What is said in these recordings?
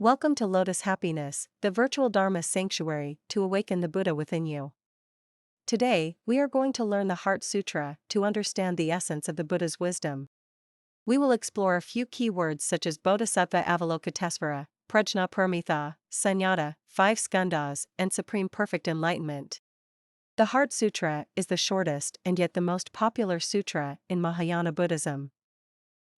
Welcome to Lotus Happiness, the virtual Dharma sanctuary to awaken the Buddha within you. Today, we are going to learn the Heart Sutra to understand the essence of the Buddha's wisdom. We will explore a few key words such as Bodhisattva Avalokitesvara, Prajnaparamita, Sunyata, 5 skandhas, and Supreme Perfect Enlightenment. The Heart Sutra is the shortest and yet the most popular sutra in Mahayana Buddhism.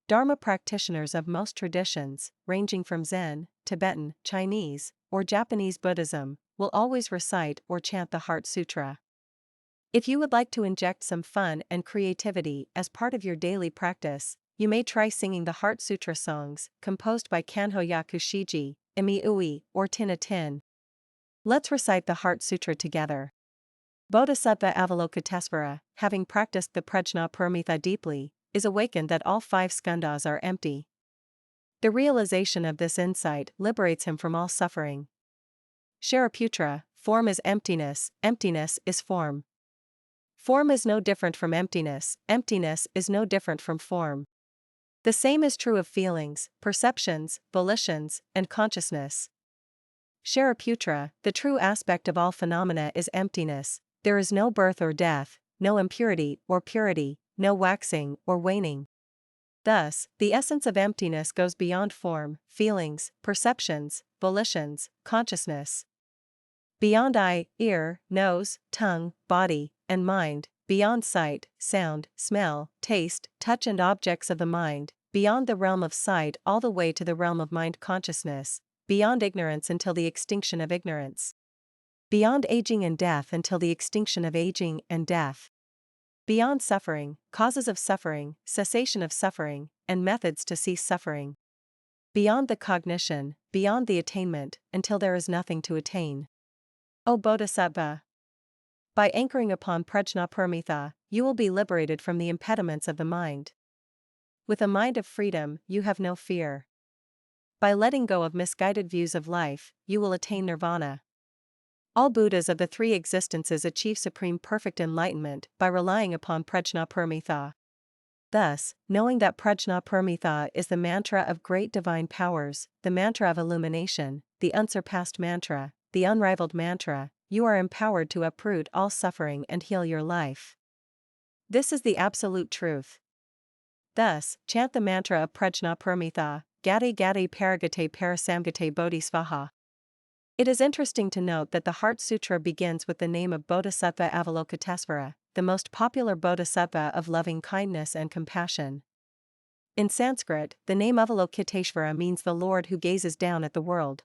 Dharma practitioners of most traditions, ranging from Zen, Tibetan, Chinese, or Japanese Buddhism, will always recite or chant the Heart Sutra. If you would like to inject some fun and creativity as part of your daily practice, you may try singing the Heart Sutra songs, composed by Kanho Yakushiji, Imi Ui, or Tina Tin. Let's recite the Heart Sutra together. Bodhisattva Avalokitesvara, having practiced the Prajnaparamita deeply, is awakened that all 5 skandhas are empty. The realization of this insight liberates him from all suffering. Shariputra, form is emptiness, emptiness is form. Form is no different from emptiness, emptiness is no different from form. The same is true of feelings, perceptions, volitions, and consciousness. Shariputra, the true aspect of all phenomena is emptiness. There is no birth or death, no impurity or purity, no waxing or waning. Thus, the essence of emptiness goes beyond form, feelings, perceptions, volitions, consciousness. Beyond eye, ear, nose, tongue, body, and mind, beyond sight, sound, smell, taste, touch and objects of the mind, beyond the realm of sight all the way to the realm of mind consciousness, beyond ignorance until the extinction of ignorance. Beyond aging and death until the extinction of aging and death. Beyond suffering, causes of suffering, cessation of suffering, and methods to cease suffering. Beyond the cognition, beyond the attainment, until there is nothing to attain. O Bodhisattva! By anchoring upon Prajnaparamita, you will be liberated from the impediments of the mind. With a mind of freedom, you have no fear. By letting go of misguided views of life, you will attain nirvana. All Buddhas of the 3 existences achieve supreme perfect enlightenment by relying upon Prajnaparamita. Thus, knowing that Prajnaparamita is the mantra of great divine powers, the mantra of illumination, the unsurpassed mantra, the unrivaled mantra, you are empowered to uproot all suffering and heal your life. This is the absolute truth. Thus, chant the mantra of Prajnaparamita, Gati Gati Paragate Parasamgate Bodhisvaha. It is interesting to note that the Heart Sutra begins with the name of Bodhisattva Avalokitesvara, the most popular bodhisattva of loving kindness and compassion. In Sanskrit, the name Avalokiteshvara means the Lord who gazes down at the world.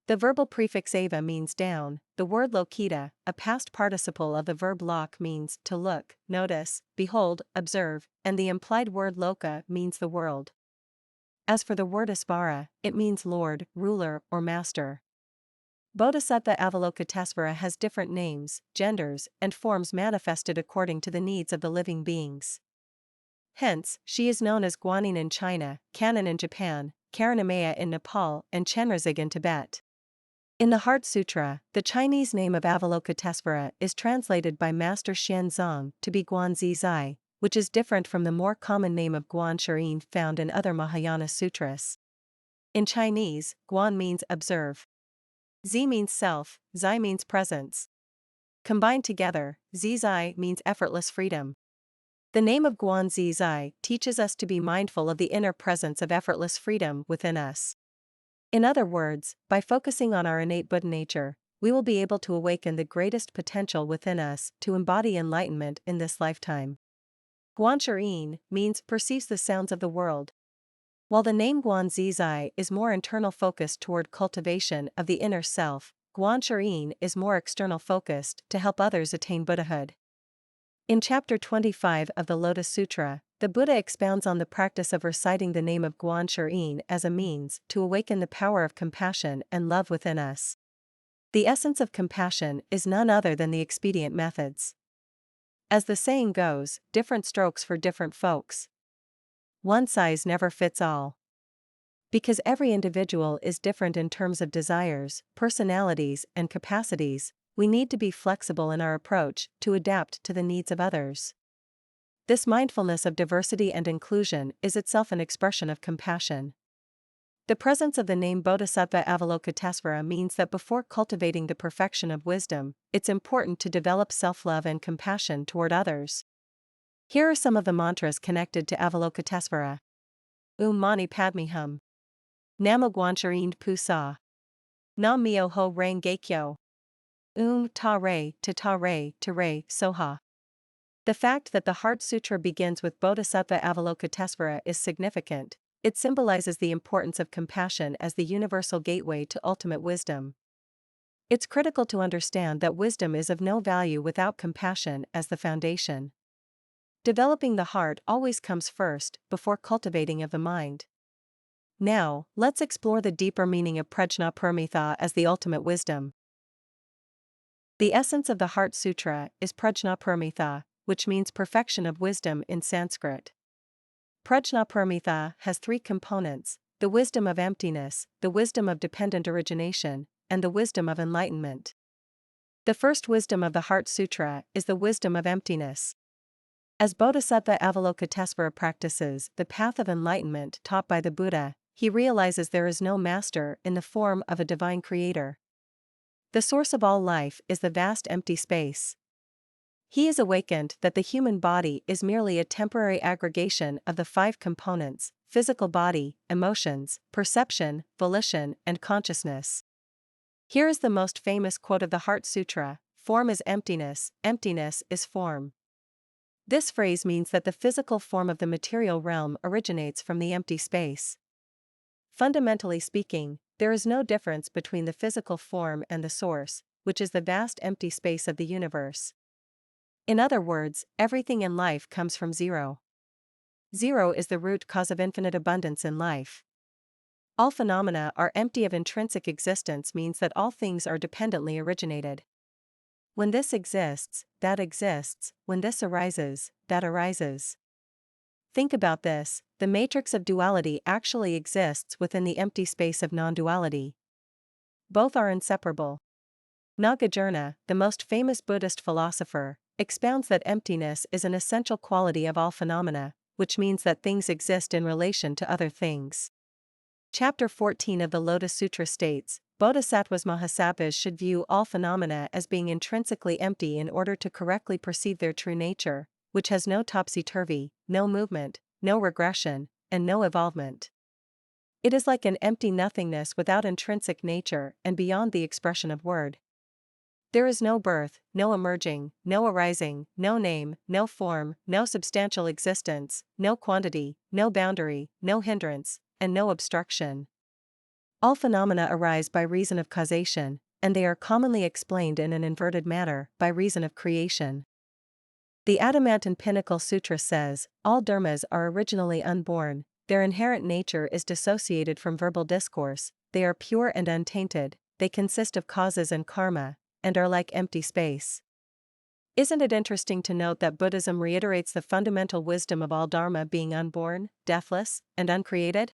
The verbal prefix ava means down, the word lokita, a past participle of the verb lok, means to look, notice, behold, observe, and the implied word loka means the world. As for the word isvara, it means lord, ruler, or master. Bodhisattva Avalokitesvara has different names, genders, and forms manifested according to the needs of the living beings. Hence, she is known as Guanyin in China, Kannon in Japan, Karanamaya in Nepal, and Chenrezig in Tibet. In the Heart Sutra, the Chinese name of Avalokitesvara is translated by Master Xuanzang to be Guanzi Zai, which is different from the more common name of Guan Shirin found in other Mahayana sutras. In Chinese, Guan means observe. Zi means self, Zai means presence. Combined together, Zai means effortless freedom. The name of Guan Zai teaches us to be mindful of the inner presence of effortless freedom within us. In other words, by focusing on our innate Buddha nature, we will be able to awaken the greatest potential within us to embody enlightenment in this lifetime. Guan Shirin means perceives the sounds of the world. While the name Guan Zai is more internal focused toward cultivation of the inner self, Guan Shirin is more external focused to help others attain Buddhahood. In chapter 25 of the Lotus Sutra, the Buddha expounds on the practice of reciting the name of Guan Shirin as a means to awaken the power of compassion and love within us. The essence of compassion is none other than the expedient methods. As the saying goes, different strokes for different folks. One size never fits all. Because every individual is different in terms of desires, personalities, and capacities, we need to be flexible in our approach to adapt to the needs of others. This mindfulness of diversity and inclusion is itself an expression of compassion. The presence of the name Bodhisattva Avalokitesvara means that before cultivating the perfection of wisdom, it's important to develop self-love and compassion toward others. Here are some of the mantras connected to Avalokitesvara. Mani Padme Hum. Namo Guancharind Pusa. Nam Myo Ho Rang Gekyo. Ta Re, to Re, Soha. The fact that the Heart Sutra begins with Bodhisattva Avalokitesvara is significant. It symbolizes the importance of compassion as the universal gateway to ultimate wisdom. It's critical to understand that wisdom is of no value without compassion as the foundation. Developing the heart always comes first, before cultivating of the mind. Now, let's explore the deeper meaning of Prajnaparamita as the ultimate wisdom. The essence of the Heart Sutra is Prajnaparamita, which means perfection of wisdom in Sanskrit. Prajnaparamita has three components: the wisdom of emptiness, the wisdom of dependent origination, and the wisdom of enlightenment. The first wisdom of the Heart Sutra is the wisdom of emptiness. As Bodhisattva Avalokitesvara practices the path of enlightenment taught by the Buddha, he realizes there is no master in the form of a divine creator. The source of all life is the vast empty space. He is awakened that the human body is merely a temporary aggregation of the five components: physical body, emotions, perception, volition, and consciousness. Here is the most famous quote of the Heart Sutra: "Form is emptiness, emptiness is form." This phrase means that the physical form of the material realm originates from the empty space. Fundamentally speaking, there is no difference between the physical form and the source, which is the vast empty space of the universe. In other words, everything in life comes from zero. Zero is the root cause of infinite abundance in life. All phenomena are empty of intrinsic existence means that all things are dependently originated. When this exists, that exists; when this arises, that arises. Think about this: the matrix of duality actually exists within the empty space of non-duality. Both are inseparable. Nagarjuna, the most famous Buddhist philosopher, expounds that emptiness is an essential quality of all phenomena, which means that things exist in relation to other things. Chapter 14 of the Lotus Sutra states, Bodhisattvas Mahasattvas should view all phenomena as being intrinsically empty in order to correctly perceive their true nature, which has no topsy-turvy, no movement, no regression, and no evolvement. It is like an empty nothingness without intrinsic nature and beyond the expression of word. There is no birth, no emerging, no arising, no name, no form, no substantial existence, no quantity, no boundary, no hindrance, and no obstruction. All phenomena arise by reason of causation, and they are commonly explained in an inverted manner, by reason of creation. The Adamant Pinnacle Sutra says, all dharmas are originally unborn, their inherent nature is dissociated from verbal discourse, they are pure and untainted, they consist of causes and karma, and are like empty space. Isn't it interesting to note that Buddhism reiterates the fundamental wisdom of all dharma being unborn, deathless, and uncreated?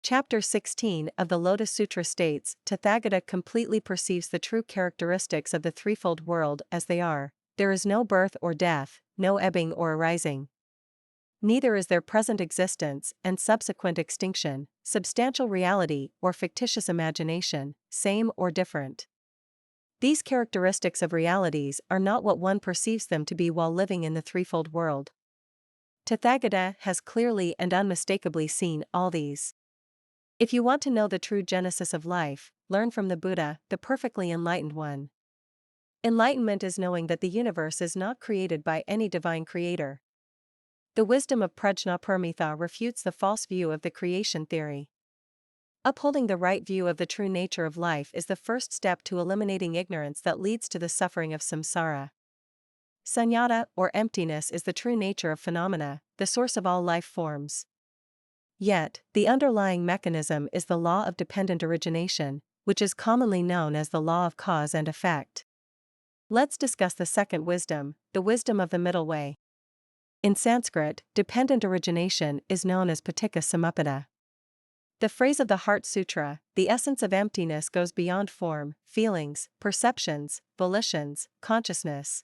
Chapter 16 of the Lotus Sutra states, Tathagata completely perceives the true characteristics of the threefold world as they are. There is no birth or death, no ebbing or arising. Neither is there present existence and subsequent extinction, substantial reality or fictitious imagination, same or different. These characteristics of realities are not what one perceives them to be while living in the threefold world. Tathagata has clearly and unmistakably seen all these. If you want to know the true genesis of life, learn from the Buddha, the perfectly enlightened one. Enlightenment is knowing that the universe is not created by any divine creator. The wisdom of Prajnaparamita refutes the false view of the creation theory. Upholding the right view of the true nature of life is the first step to eliminating ignorance that leads to the suffering of samsara. Sunyata, or emptiness, is the true nature of phenomena, the source of all life forms. Yet, the underlying mechanism is the law of dependent origination, which is commonly known as the law of cause and effect. Let's discuss the second wisdom, the wisdom of the middle way. In Sanskrit, dependent origination is known as paticca samuppada. The phrase of the Heart Sutra, the essence of emptiness goes beyond form, feelings, perceptions, volitions, consciousness.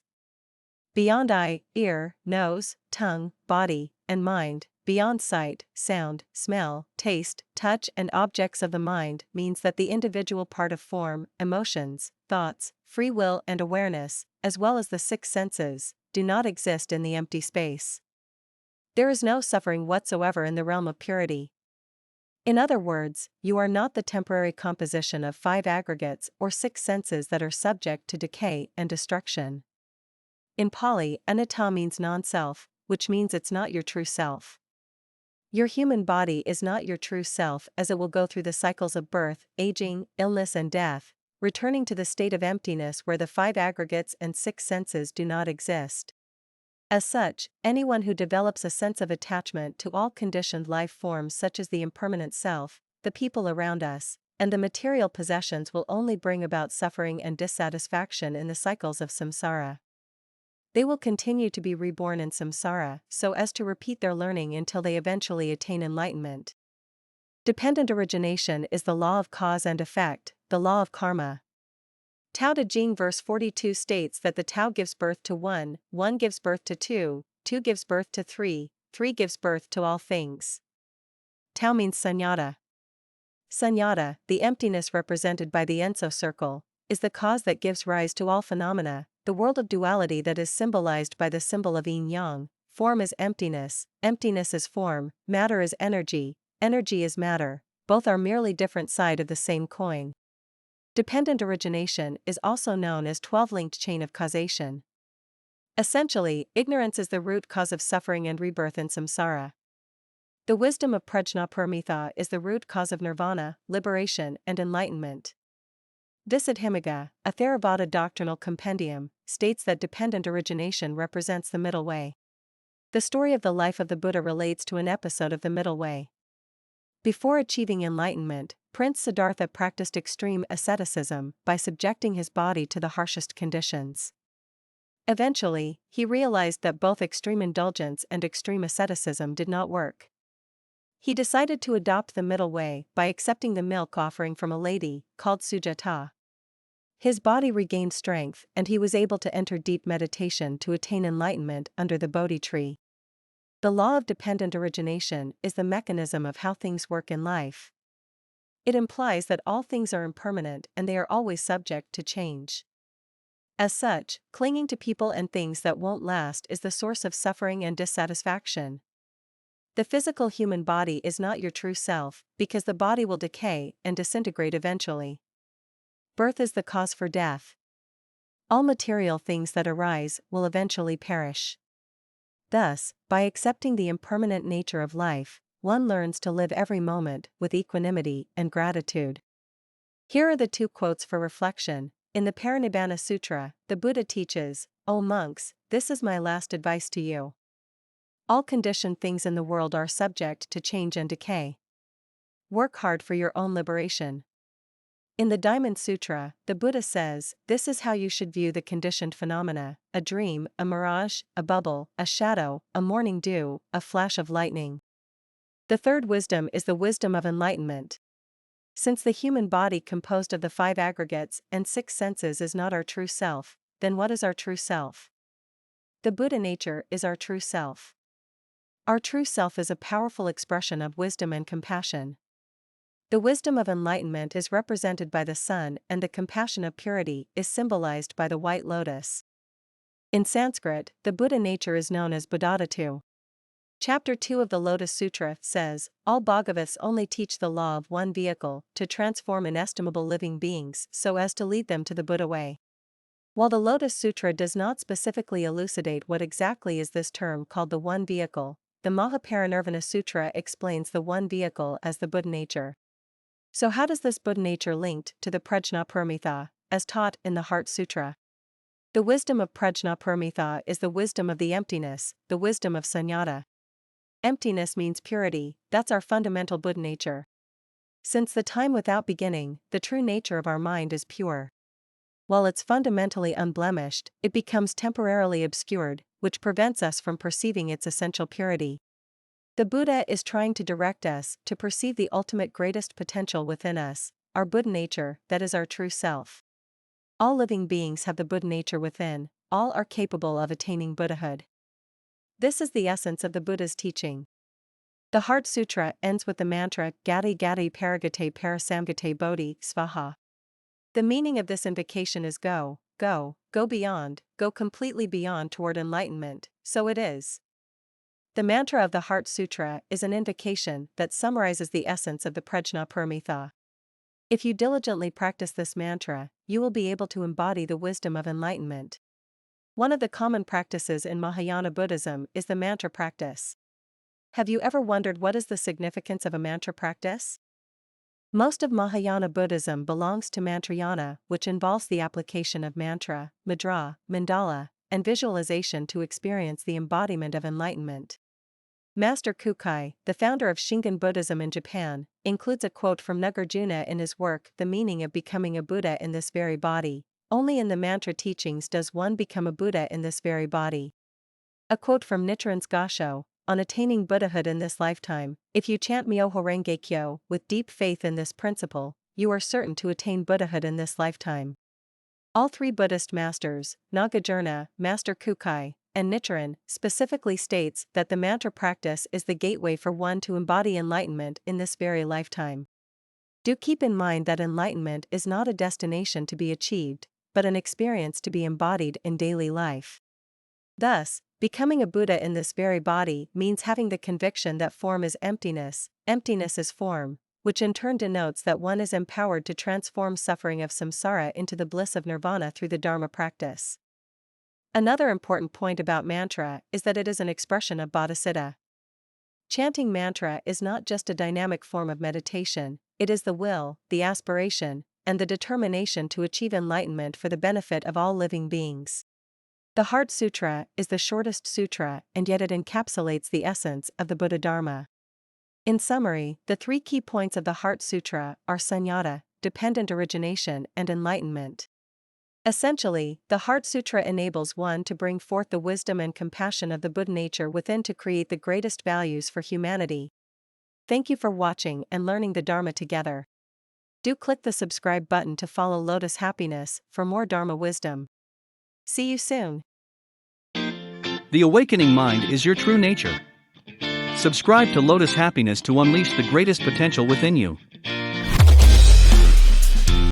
Beyond eye, ear, nose, tongue, body, and mind, beyond sight, sound, smell, taste, touch, and objects of the mind means that the individual part of form, emotions, thoughts, free will, and awareness, as well as the six senses, do not exist in the empty space. There is no suffering whatsoever in the realm of purity. In other words, you are not the temporary composition of five aggregates or six senses that are subject to decay and destruction. In Pali, anatta means non-self, which means it's not your true self. Your human body is not your true self, as it will go through the cycles of birth, aging, illness, and death, returning to the state of emptiness where the five aggregates and six senses do not exist. As such, anyone who develops a sense of attachment to all conditioned life forms such as the impermanent self, the people around us, and the material possessions will only bring about suffering and dissatisfaction in the cycles of samsara. They will continue to be reborn in samsara so as to repeat their learning until they eventually attain enlightenment. Dependent origination is the law of cause and effect, the law of karma. Tao Te Ching verse 42 states that the Tao gives birth to one, one gives birth to two, two gives birth to three, three gives birth to all things. Tao means sunyata. Sunyata, the emptiness represented by the Enso circle, is the cause that gives rise to all phenomena, the world of duality that is symbolized by the symbol of yin-yang. Form is emptiness, emptiness is form, matter is energy, energy is matter, both are merely different sides of the same coin. Dependent origination is also known as 12-linked chain of causation. Essentially, ignorance is the root cause of suffering and rebirth in samsara. The wisdom of Prajnaparamita is the root cause of nirvana, liberation, and enlightenment. Disiddhimagga, a Theravada doctrinal compendium, states that dependent origination represents the middle way. The story of the life of the Buddha relates to an episode of the middle way. Before achieving enlightenment, Prince Siddhartha practiced extreme asceticism by subjecting his body to the harshest conditions. Eventually, he realized that both extreme indulgence and extreme asceticism did not work. He decided to adopt the middle way by accepting the milk offering from a lady called Sujata. His body regained strength and he was able to enter deep meditation to attain enlightenment under the Bodhi tree. The law of dependent origination is the mechanism of how things work in life. It implies that all things are impermanent and they are always subject to change. As such, clinging to people and things that won't last is the source of suffering and dissatisfaction. The physical human body is not your true self, because the body will decay and disintegrate eventually. Birth is the cause for death. All material things that arise will eventually perish. Thus, by accepting the impermanent nature of life, one learns to live every moment with equanimity and gratitude. Here are the two quotes for reflection. In the Parinibbana Sutra, the Buddha teaches, "O monks, this is my last advice to you. All conditioned things in the world are subject to change and decay. Work hard for your own liberation." In the Diamond Sutra, the Buddha says, "This is how you should view the conditioned phenomena: a dream, a mirage, a bubble, a shadow, a morning dew, a flash of lightning." The third wisdom is the wisdom of enlightenment. Since the human body composed of the five aggregates and six senses is not our true self, then what is our true self? The Buddha nature is our true self. Our true self is a powerful expression of wisdom and compassion. The wisdom of enlightenment is represented by the sun, and the compassion of purity is symbolized by the white lotus. In Sanskrit, the Buddha nature is known as Buddhadhatu. Chapter 2 of the Lotus Sutra says, "All Bhagavats only teach the law of one vehicle to transform inestimable living beings so as to lead them to the Buddha way." While the Lotus Sutra does not specifically elucidate what exactly is this term called the one vehicle, the Mahaparinirvana Sutra explains the one vehicle as the Buddha nature. So how does this Buddha nature linked to the Prajnaparamita, as taught in the Heart Sutra? The wisdom of Prajnaparamita is the wisdom of the emptiness, the wisdom of sunyata. Emptiness means purity, that's our fundamental Buddha nature. Since the time without beginning, the true nature of our mind is pure. While it's fundamentally unblemished, it becomes temporarily obscured, which prevents us from perceiving its essential purity. The Buddha is trying to direct us to perceive the ultimate greatest potential within us, our Buddha nature, that is our true self. All living beings have the Buddha nature within, all are capable of attaining Buddhahood. This is the essence of the Buddha's teaching. The Heart Sutra ends with the mantra Gati Gati Paragate Parasamgate Bodhi Svaha. The meaning of this invocation is go, go, go beyond, go completely beyond toward enlightenment, so it is. The mantra of the Heart Sutra is an invocation that summarizes the essence of the Prajna Paramitha. If you diligently practice this mantra, you will be able to embody the wisdom of enlightenment. One of the common practices in Mahayana Buddhism is the mantra practice. Have you ever wondered what is the significance of a mantra practice? Most of Mahayana Buddhism belongs to Mantrayana, which involves the application of mantra, mudra, mandala, and visualization to experience the embodiment of enlightenment. Master Kukai, the founder of Shingon Buddhism in Japan, includes a quote from Nagarjuna in his work The Meaning of Becoming a Buddha in This Very Body. Only in the mantra teachings does one become a Buddha in this very body. A quote from Nichiren's Gasho, on attaining Buddhahood in this lifetime, if you chant Myoho Renge Kyo with deep faith in this principle, you are certain to attain Buddhahood in this lifetime. All three Buddhist masters, Nagarjuna, Master Kukai, and Nichiren, specifically states that the mantra practice is the gateway for one to embody enlightenment in this very lifetime. Do keep in mind that enlightenment is not a destination to be achieved, but an experience to be embodied in daily life. Thus, becoming a Buddha in this very body means having the conviction that form is emptiness, emptiness is form, which in turn denotes that one is empowered to transform suffering of samsara into the bliss of nirvana through the Dharma practice. Another important point about mantra is that it is an expression of bodhicitta. Chanting mantra is not just a dynamic form of meditation, it is the will, the aspiration, and the determination to achieve enlightenment for the benefit of all living beings. The Heart Sutra is the shortest sutra, and yet it encapsulates the essence of the Buddha Dharma. In summary, the three key points of the Heart Sutra are sunyata, dependent origination, and enlightenment. Essentially, the Heart Sutra enables one to bring forth the wisdom and compassion of the Buddha nature within to create the greatest values for humanity. Thank you for watching and learning the Dharma together. Do click the subscribe button to follow Lotus Happiness for more Dharma wisdom. See you soon. The awakening mind is your true nature. Subscribe to Lotus Happiness to unleash the greatest potential within you.